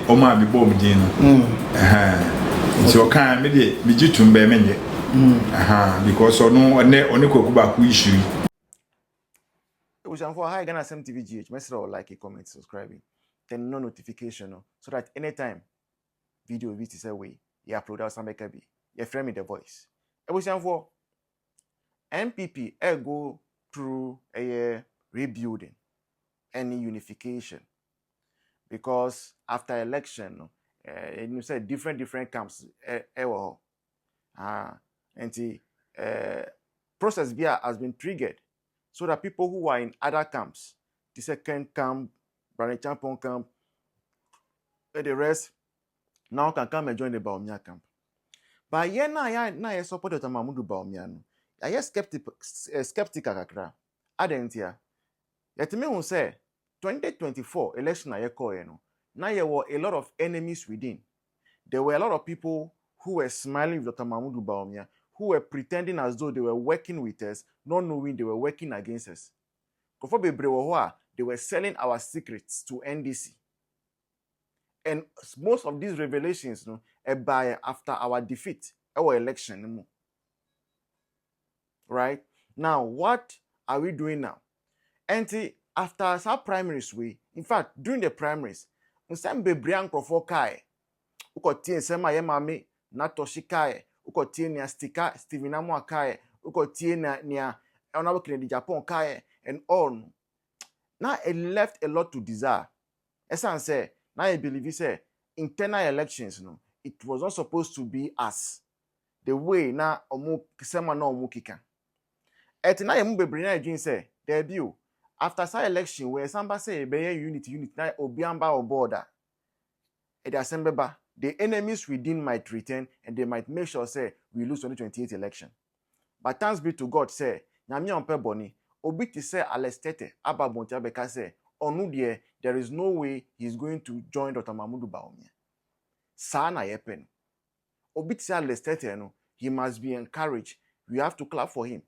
Oma bi bom din no. So kan me de me jitum be menye. Because ono Kwaku Baako issue. We shall for high Ghana TV GH. Make sure like, a comment, subscribing, then no notification, so that anytime video is away, you upload out some be you frame the voice. We shall for MPP go through a rebuilding and unification, because after election, you said different camps and the process has been triggered, so that people who are in other camps, the second camp, Brother Champon camp, and the rest now can come and join the Bawumia camp. But yeah, na support the Mamudu Bawumia. I am skeptical kakra. Adentia. Yet me who say 2024 election I call now there were a lot of enemies within. There were a lot of people who were smiling with Dr. Mamudu Bawumia, who were pretending as though they were working with us, not knowing they were working against us. They were selling our secrets to NDC. And most of these revelations by after our defeat, our election. Right? Now, what are we doing now? And after our primaries, in fact, during the primaries, some bebrian profokai, ukotie sema yemame, natoshi kai, ukotie nia stika, Steven Amwa kai, ukotie nia onabokine di Japan kai, and all. Now it left a lot to desire. Esan say, now I believe say, internal elections, it was not supposed to be us. The way na omu sema na omu kika. Et na yemu bebrina again say, debut. After sa election, where somebody say be unity na obiamba or border. At the assembly, the enemies within might return and they might make sure say we lose 2028 election. But thanks be to God say, nyami onpe boni, obi ti say Tetteh aba bontia beka say, onu die there is no way he's going to join Dr. Mamudu Bawumia. Sa na yepen. Obi ti say Tetteh no, he must be encouraged. We have to clap for him.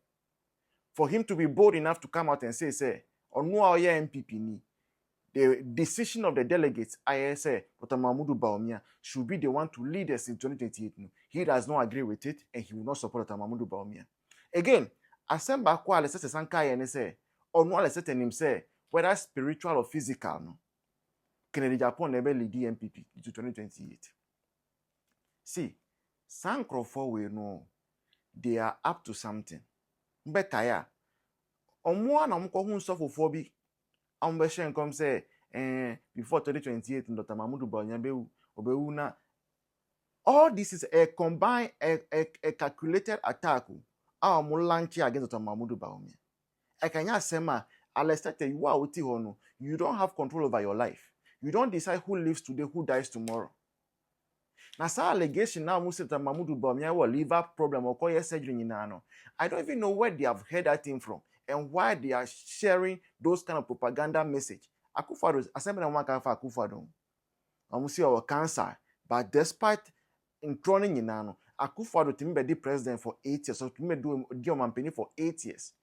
For him to be bold enough to come out and say, onu our MPP ni. The decision of the delegates, I say, Dr. Mamudu Bawumia should be the one to lead us in 2028. He does not agree with it, and he will not support Dr. Mamudu Bawumia. Again, Asemba kwa Tetteh sankai and say, onu Tetteh him say, whether spiritual or physical, no, Kennedy Japan never lead the MPP to 2028. See, Sankrofo we know they are up to something. Mbekaya, omwa na mko hun sofofobi. Ambashen come say, before 2028, Dr. Mamudu Bawumia obewu na. All this is a combined, a calculated attack. Our mulanchi against Dr. Mamudu Bawumia. I can just say, you don't have control over your life. You don't decide who lives today, who dies tomorrow. Now, some allegation now, Dr. Mamudu Bawumia will liver problem or call surgery. I don't even know where they have heard that thing from and why they are sharing those kind of propaganda message. Akufado, assembly na mwaka fa Akufado. Amusi our cancer, but despite enthroning Inano, Akufado to be president for 8 years, so to me do Giomampeni for 8 years.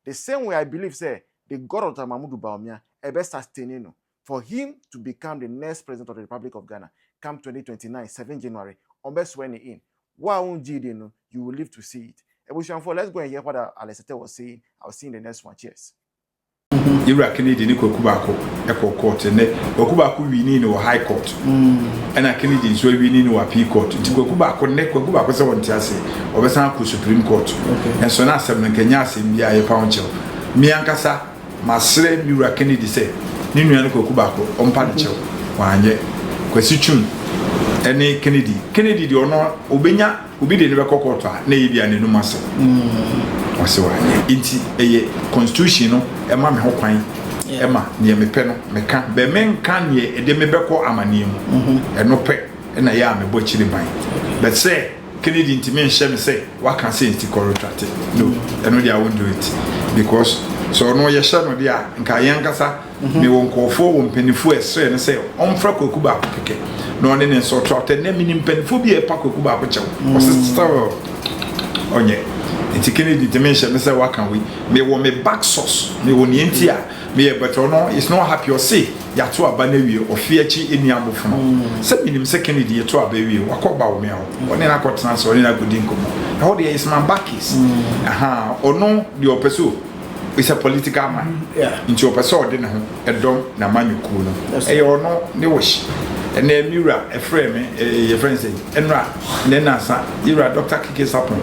The same way I believe, say, the God of Mamudu Bawumia, best sustaining for him to become the next president of the Republic of Ghana, come 2029, 7 January, on best when in. You will live to see it. Let's go and hear what Tetteh was saying. I'll see in the next one. Cheers. You reckon it in Kwaku Baako, Echo Court, and Kwaku Baako we need no High Court. And I can so we need no appeal court. Kwaku Baako was on Tiasi, or Sanku Supreme Court. And so now 7 Kenyas in the pound chill. Miankasa, Masre, you reckon it say, Ninu and Kwaku Baako, on Panicho, one yet. Question. Any Kennedy, the honor, Obenya, Ubi the Rebecca Court, Navy and no master. Inti a constitution e ma me ho kwan e ma ne me pe no me ka be men kan ye e de me beko amanim e no pe e na ya me bo chiri ban but say Kennedy inti me nhye me say what can say inti correct no e no dia won't do it because so no ye hye no dia nka yen kasa me won kofo won penifo e so e say onfra Kwaku Baako keke no ne so trot na minim penifo bi e pa Kwaku Baako chew o sister onye It's Kennedy dimension, Mr. Wakanwe. Me want me back source, me want the India, me but no, it's not happy or say, ya to a banewi or feachi in Yambo from. Send me second Kennedy to a baby, or call Bawumia, or then I got transfer, or then I could income. How there is my back is. Aha, or no, the pursue. It's a political man. Yeah. Into your person, then a dog, na manu kuno. Eh, or no, they wish. And then Mira, a frame, your friend say, and Ra, then answer, you're a doctor Kiki Sapon,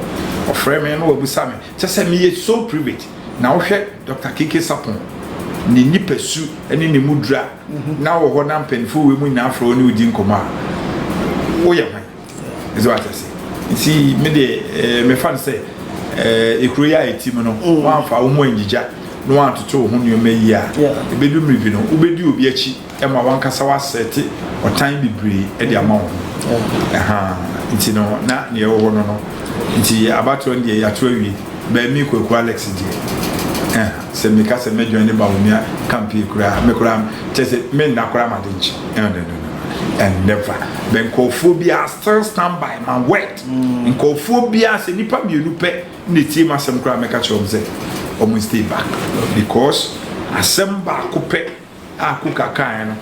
or frame and over Busami. Just send me so private. Now, Dr. Kiki Sapon, ni pursue, and in the mudra. Now, one am painful women now for a new dinkoma. Oh, yeah, is what I say. See, me fan say, a career Timono, one for Umo Inja, no one to tell whom you may ya. The bedroom review, Ubedu Biachi, and my one Casawa set it, or time be bree at the amount. It's not near one or no. It's about 20 years, by me, Alex. Send me cast a major in the Bawumia, Campi, Mekuram, just men that cram and never. Ben Kophobia still stand by my word. In Kophobia, say Nipa Biupe, Nitima some cram make a chomze, almost stay back. Because Assemba Coupe, a cooka kind.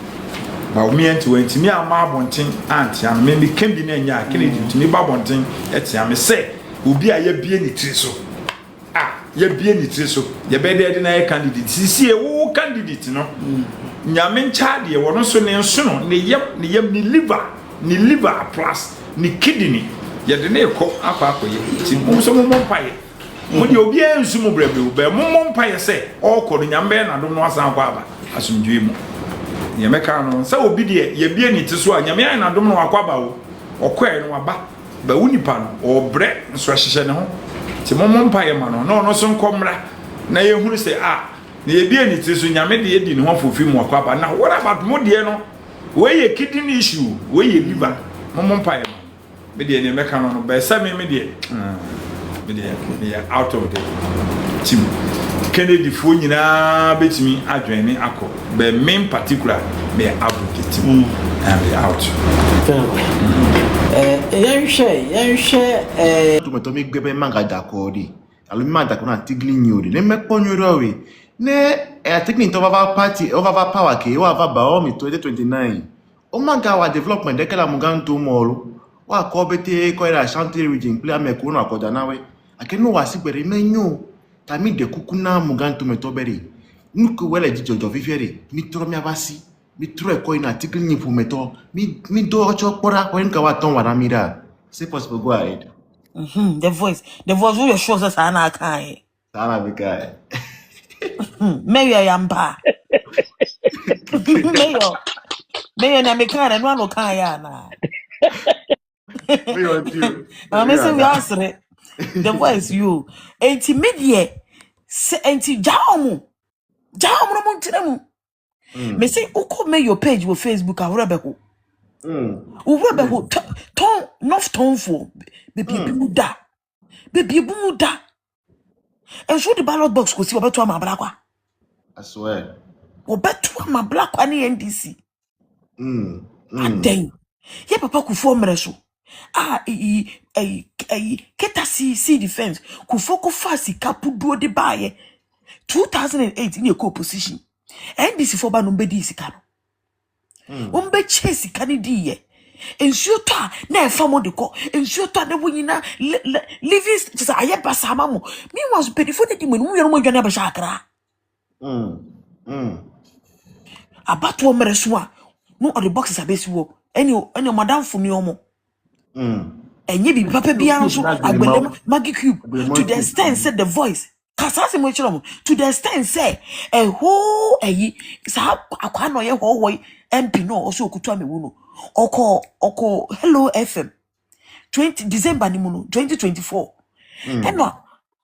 Bawumia to me a marbonting auntie, and maybe came in a Kennedy to me barbonting, etiam say, will be a ye bien triso. Ye bien triso, ye better than a candidate. See a woo candidate, no. Nyamen chadi ye wono so ne nso no ne yem ni liver plus ni kidney ye de ne ko akwa ye ti mo so mo mpaye mo de obi ensu mo brebe be mo mpaye se okoro nyambe na dom no asan kwa aba asumdwe mu ye meka no se obi de ye bie ni ti so a nyame na dom no akwa ba wo okoe no aba ba wunipa no obre nso ahyehye ne ho ti mo mpaye ma no so nkomra na ye hunu se na ye bie ni tiso nyame de ye di ne ho fofi mu akwaba na what about mo de no we ye kidney issue we ye liver mo mpae me de ne meka no be sa me de out of the team Kennedy fo nyina betimi adwene akọ be main particular me advocate and be out yan hwe to me gbebe manga da ko di alumi da ko na tigli nyori ne mekpo nyori we ne technique over party over power ke wa va Bawumia 2029 o maga wa development de kala muganto molo wa ko bete ko ira Ashanti region play me ko na koda nawe akenu wa sigbere menyo tami de kukuna muganto metoberi nuko wele jijojo fifere mi tro mi abasi mi tro ko ina article ni fu meto mi do ocho pora ko nka wa ton wa mira c'est possible go ahead the voice who your shows us ana kai sana bika mayor yamba mayor na mekana no kan ya na mayor too I'm saying we answer the voice you enti media enti jaomu no muntiremu me say uko mayor page wo Facebook ahora beko wo ton nof ton fo baby mu da and so the ballot box ko si obeto am abrakwa I swear obeto am abrakwa ni NDC aden ye papa Kufuor mreso keta si defense Kufuor ko fasi kapuduo de baye 2008 in your opposition NDC for ba no mbedi sika no ombe chase kanidi ye ensuo to na efa mo de ko ensuo to na wonyina living just aye basama mo me was pedifo de mo no yero mo dwane ba shakra abato mreso a no all the boxes abesi wo any madam funi omo enye bi papa bia nso agbele magi cube to the extent said the voice kasase mo chiro to the extent say ho ayi sa akwa no ye ho MP no oso okutu amewu no oko hello FM 20 December ni mu no 2024 eno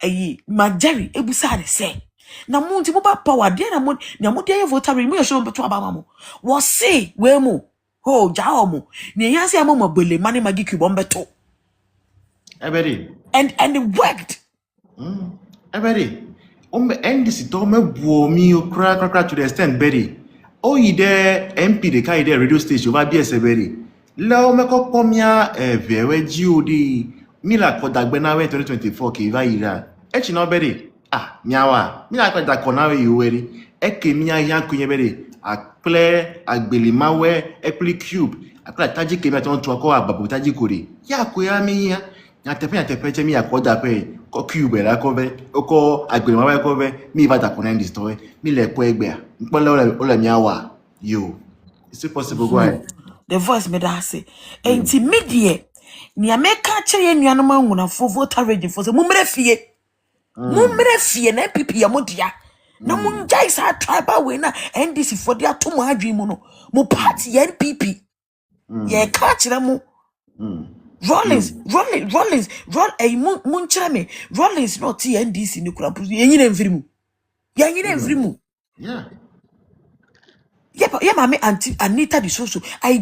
ayi majari ebusa de say na mu nti mo ba power de na mo de ye voter mu ye so beto abama mo wo say we mu ho jawo mo ni yanse amama bele mane magi cube ombeto everybody and it worked everybody NDC to me buomi okra to the extent berry oh you there MP the kai there radio station over BS berry lo me ko pomia vewe GOD mila ko dagbe na 2024 ke va ira Echi no bedi. Ah, nyawa. Mi na kwenda kona we yuweri. Eke mi ya yankunye bedi. Akple agbelimawe ekli cube. Akla taji kemi aton to ko ababu taji kuri. Ya ko ya mi ya. Ya tepe che mi akoda pe. Ko cube la ko be. Oko agbelimawe ko be. Mi va da kona ndi story. Mi le ko egbe a. Npole ole nyawa. Yo. Is it possible go ahead? The voice made her say, "Enti medie, ni ameka che nuanom anwuna fo voter rage fo se mumre fie na pipi ya modia. Na munjai sa tribal we na NDC for dia to mo adwi mu no. Mo party NPP. Ye ka kire mu. Rollins, munchira me. Rollins no ti NDC ni kura pusu. Ye nyina mfiri mu. Ye nyina mfiri mu. Yeah. Yeah, mami Anita the so I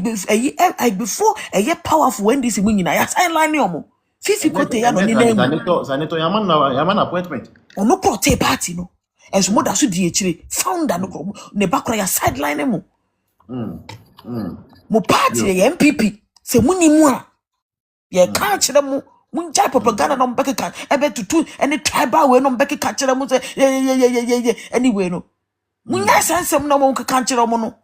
before a powerful when this winning I sign line omo. Fifi kote ya no ni na mu. Sanito yaman appointment. Ono prote party no. As mo da so di echire founder no ko ne bakra ya sideline mu. Mo party ya MPP se muni mu a. Ye ka kire mu munjai propaganda no mbeke ka ebe tutu any tribal we no mbeke ka kire mu se ye anyway no. Munya sansem no mo ka kire mu no.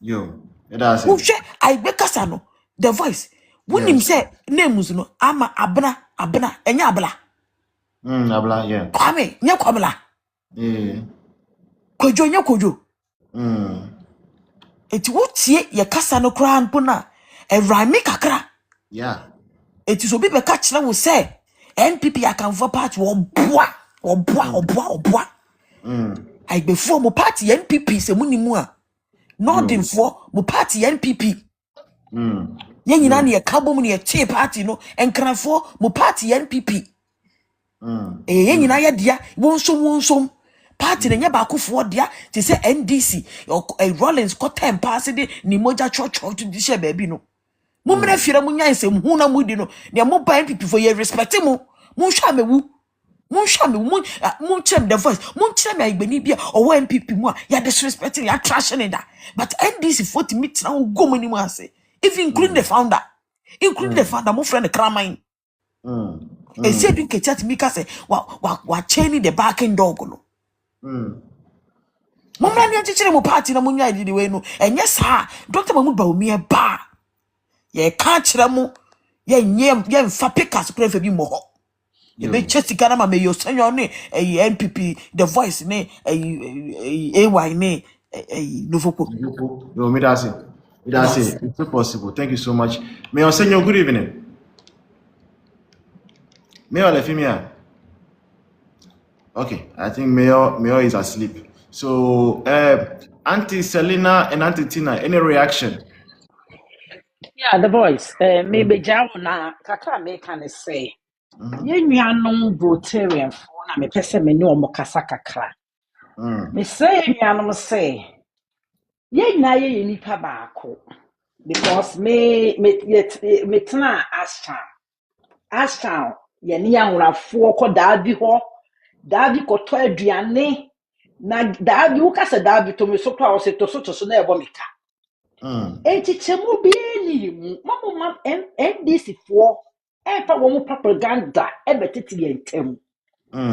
Yo, that's it. Ushe I be kasa no the voice. Wunim say names no ama abna enya abla. Abla, yeah. Kwame, nya kwamla. Kojo nya kojo. Eti wotie ye kasa no kra mpo na rhyme kakra. Yeah. Eti so bi be ka kire wo say NPP akanfo party oboa. I be for mo party NPP se munimu a. Northern for mo party NPP. Ye nyina na ye kabo mu na ye che party no enkranfo mo party NPP. Ye nyina ye dia wonsom party ne ba akofo dia te se NDC Rollins ko tem pass de ni moja church to di she baabi no. Mo mra fira mo nyan sem hu na mo di no ne mo ba NPP for ye respect mo hwa mewu. Mon chem the voice. Mon chem ya igbeni bia owo MPP mu a ya disrespecting ya trashing it. But NDC 40 meet na go many mu ase. Even including the founder. Mo friend the Kramain. E said you can chat me ka say wa chaining the backing dog no. Mo mra ni achichire mo party na mo nya di we no. Enye sa Dr. Mahmoud Bawumia ba. Ye ka kire mo ye mfa pickers prefer bi mo ho. You be chest Ghana ma me yo senyo ne NPP the voice ne AY ne Novoko. No, me that's it. It's so possible. Thank you so much. May I send you good evening? Mayor Lefimia. Okay, I think Mayor is asleep. So Auntie Selena and Auntie Tina, any reaction? Yeah, the voice. Maybe Jawana Kaka make can say. You are no Rotarian for me person me no more kasaka kra. Me say you are say. Ye na ye nipa baako because me tena Ashtown ye ni anwrafo ko daabi ho daabi ko to aduane na daabi wo kasa daabi to me so to a so na ebo meka chemu bi ni mu NDC fo fa wo propaganda betete ye ntem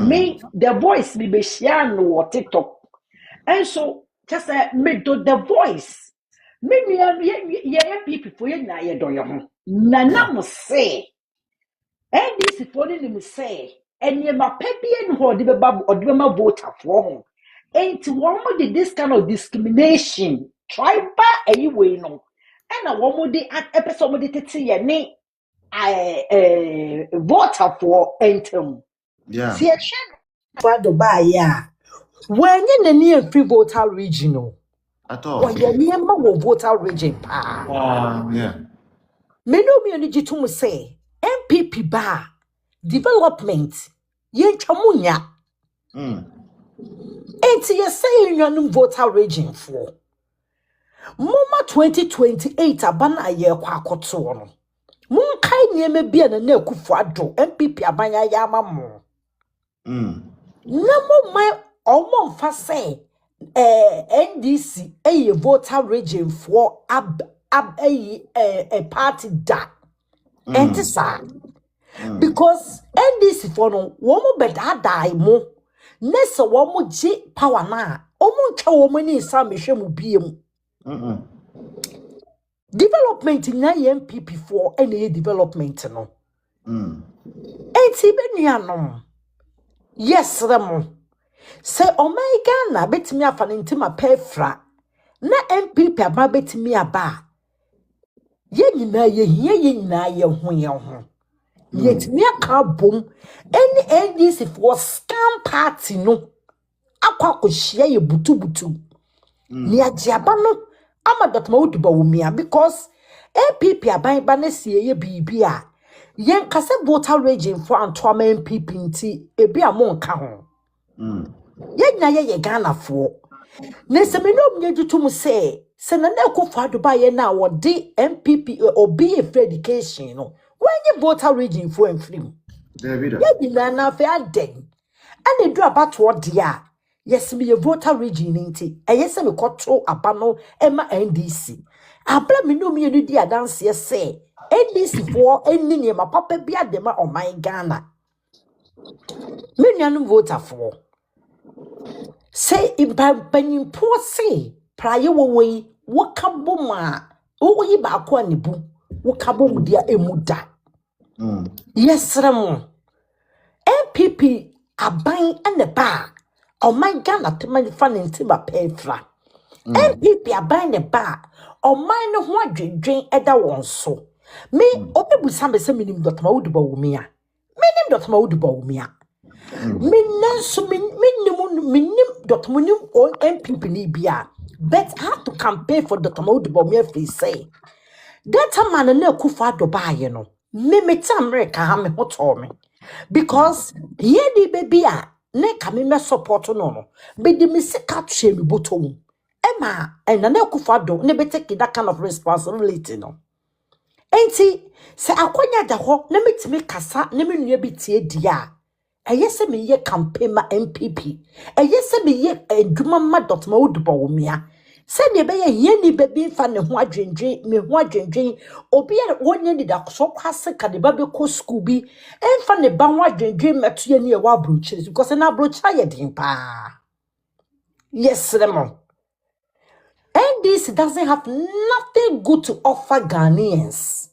me the voice me be share no TikTok and so just me do the voice me ye people ye na ye do ye ho na mo say NDC for ni mo say enye ma pe bi en ho de be ma voter for ho enti one mo de this kind of discrimination tribal anyway no and one mo de episode mo de tete ye ni voter for entem Yeah. see a shame for the buy ya when you near free voter regional At all. when you near my voter region pa Yeah. me no me energy to say MPP ba development yen twamunya enti ye say you voter region for Moma 2028 abana ye kwa akoto no mun kai nieme bia na akufo ado MPP abanya ya amamo na moma omo mfa say NDC voter region for party da enti sa Because NDC for no woman better die more. Nessa woman J power na. Omo cha woman in some shemu BM. Development in MPP for any development no. Ain't even no. Yes, Ramo. Say, oh my Ghana, bet me up an intima pefra. Na MPP aba bet me aba. Ye na ye ho. Yet me a car boom. Any NDC for scam party no. Aqua could share your butu. Nia Jabano. Ama dot ma udi Bawumia because MPP aban banesi ye bibia. Yen kase voter raging for Antwama MPP nti ebi amon ka ho. Yen na ye Ghana for. Nese me no mnye jutu say se na Akufo Addo ba ye na wo de MPP obi education no. When you voter raging for enfrim. Ye na fe aden. Ane do abato dia. Yes, me a voter region inti. Yes, me koto abano Emma NDC. Abla me no me di dance yes say. NDC for any ma papa bia dema on my Ghana. Me nyanu voter for. Say in poor say prior way wakaboma. O yi ba kwa ni bu. Wakabom dia emuda. Yes, Ramon. MPP aban and the bar. Oh my Ghana to my fan in Timber Pefra. MPP aban the bar. Oh my no one drink either one so. Me open with some minim dot ma would Bawumia. Minim dot ma would Bawumia. Minenso minim dot munim or MPP ni bia. Bet I have to campaign for dot ma would Bawumia free say. That a man and no Akufo Addo ba ye no. Me America ha me hot me. Because ye di baby a ne kame me support no be di me sika tue me bottom ema na Akufo Addo ne be take that kind of responsibility no enti se akonya da ho na metimi kasa ne me nua bi tie dia eyese me ye campaign ma MPP eyese me ye adwuma ma dot ma wodu Bawumia se ne be ye ni baby fa ne ho adwendwen me ho adwendwen obi a wonye ni da so kwase ka de ba be ko school bi emfa ne ba ho adwendwen meto ye ni e wa brochire because na brochire ye din pa. Yes, Lemon. NDC doesn't have nothing good to offer Ghanaians.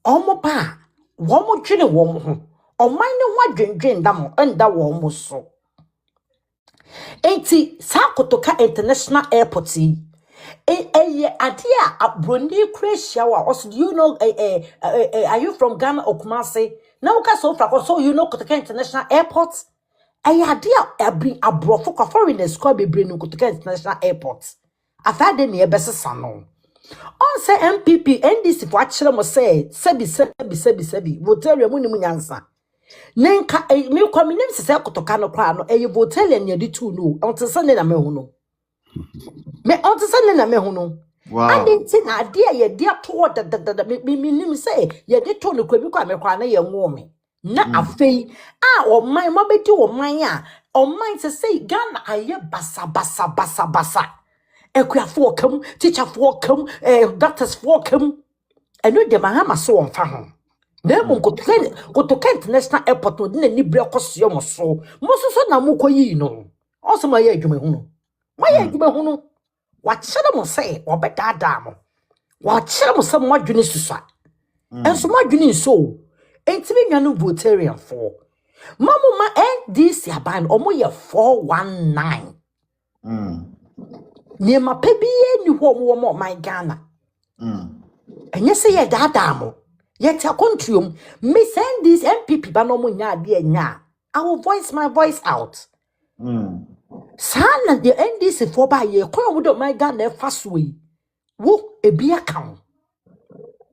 Omo pa womo twene womo ho oman ne ho adwendwen da mo enda womo so. Enti Sakotoka International Airport adia abroni Croatia also you know are you from Ghana or Kumasi now so far so you know Kotoka International Airport adia abrofo kwa foreigners kwa bebre no Kotoka International Airport afade ne ebesesa no on say MPP NDC for akere mo say sebi voteria mu ni munyansa nenka me kwa me nem se Kotoka no kwa no voteria ne adi tu no on te se ne na me hu no me on te se ne na me hu no wow adenti na ade ye de to da me nim say ye de to no kwa bi kwa me kwa na ye nwo me na afei o man mo beti o man a o man se say Ghana aye basa ekuafo kam teacher fo kam doctors fo kam eno de mahama so on fa ho na mo Kotoka International Airport no de ni bre kwosio mo so na mo koyi no o so ma ye adwuma hu no ma ye adwuma hu no wa kire mo say obedada mo wa kire mo se mo adwene susua enso mo adwene so entimi nwa votarian for mamu ma NDC aban omo ye 419 ni ma pebie ni ho mo my Ghana enye se ye dada mo ye ta kontuom me send this MPP ba no mo nya ade nya I will voice my voice out sana the NDC for ba ye kwa mo do my Ghana faswe wo ebi aka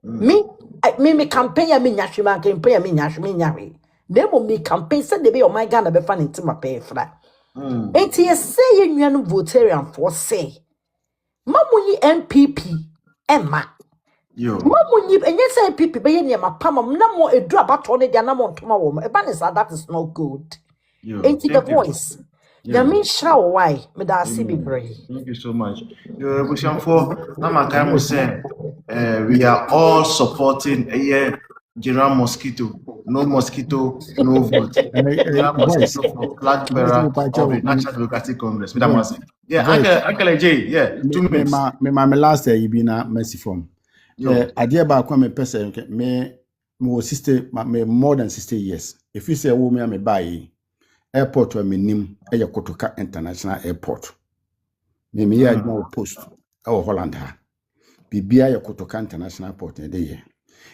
me campaign ya me nyahwema campaign ya me nyahwema nyawe demo me campaign said the be o my Ghana be fan ntima pay fra enti ye say ye nua no votarian for say mamunyi MPP emma yo mamunyi enye say MPP be ye ne mapam na mo edu abato ne dia na mo ntoma wo e ba ne say that is not good yo enti the voice ya me shra why me da see be pray. Thank you so much. Yo Bushamfo na makai mo say we are all supporting General Mosquito. No mosquito, no vote. General Voice. Mosquito for flag Voice bearer me pa of the cho National Democratic Congress. voice. Yeah, Voice. Uncle J, yeah, 2 minutes. Me last year be na mercy from. Idea ba kwa me person me was sister me more than 60 years. If you say wo me buy airport wa me nim e Kotoka International Airport. Me ya no post e Holland ha. Bibia ye Kotoka International Airport e dey.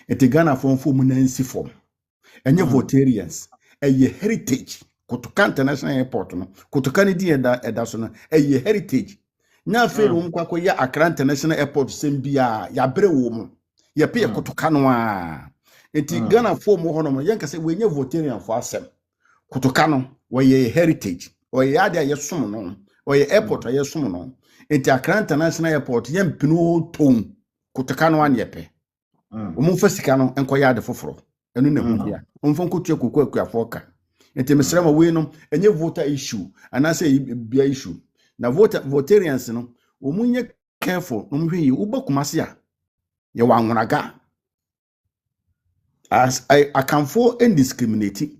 Eti Ghana form mu na nsi form. Enye votarians eye heritage Kotoka International Airport no Kotoka ni di eda so no eye heritage na fe wo mkwakọ ya Accra International Airport sembia ya bre wo mu ye pe Kotoka no a enti Ghana form ho no mo yenka se wenye votarian for asem Kotoka no we heritage o ye ade ye som no o ye airport ye som no enti Accra International Airport ye mpino ton Kotoka no an ye pe omo fa sika no enko ya ade foforo enu na hu ya omfo nkotua kokwa afoka enti mesrema we no enye voter issue anase bia issue na votarians no omunye careful no mhwe yi ubakumase a ye wanwonaga as I can for indiscriminate